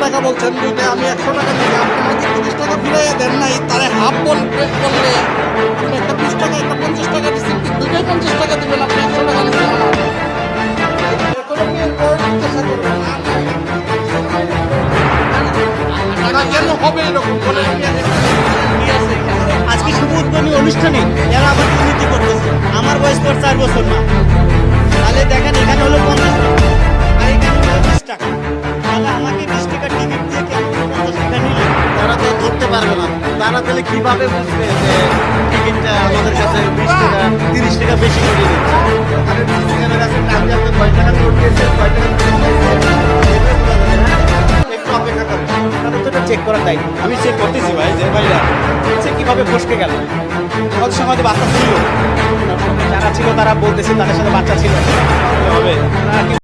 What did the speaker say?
টাকা বলছেন, দুইটা আমি 100 টাকা দিই, আপনি আমাকে 30 টাকা ফিরাইয়া দেন নাই, তারে হাফ বললে আপনি একটা 20 টাকা একটা 50 টাকা দিচ্ছেন, দুইটাই 50 টাকা দিবেন, আপনি 100 টাকা নিচ্ছেন আমার। এখন আপনি এরপর জিজ্ঞাসা করবেন, টাকা কেন হবে এরকম বলে আমি আজকে শুভ উদ্বোধনী অনুষ্ঠানে এরা আবার দুর্নীতি করতেছে। আমার বয়স তোর 4 বছর না, তাহলে দেখেন এখানে হলো 50 টাকা আর এখানে হলো 20 টাকা, তাহলে আমাকে 20 টাকা টিকিট দিয়ে কেন 50 টাকা নিলে? তারা তো ধরতে পারবে না, তারা তাহলে কিভাবে বুঝবে যে টিকিটটা আমাদের কাছে 20 টাকা 30 টাকা বেশি করে দিচ্ছে? ওখানে সেখানে কাছে টাকা আপনি কয় টাকা নোট দিয়েছে, কয় টাকা নোট দিয়েছে, একটু অপেক্ষা করেন। তাহলে তো এটা চেক করার দায়িত্ব। আমি চেক করতেছি ভাই যে ভাইরা সে কিভাবে ফসকে গেল। কত সময় তো বাচ্চা ছিল, যারা ছিল তারা বলতেছে তাদের সাথে বাচ্চা ছিল।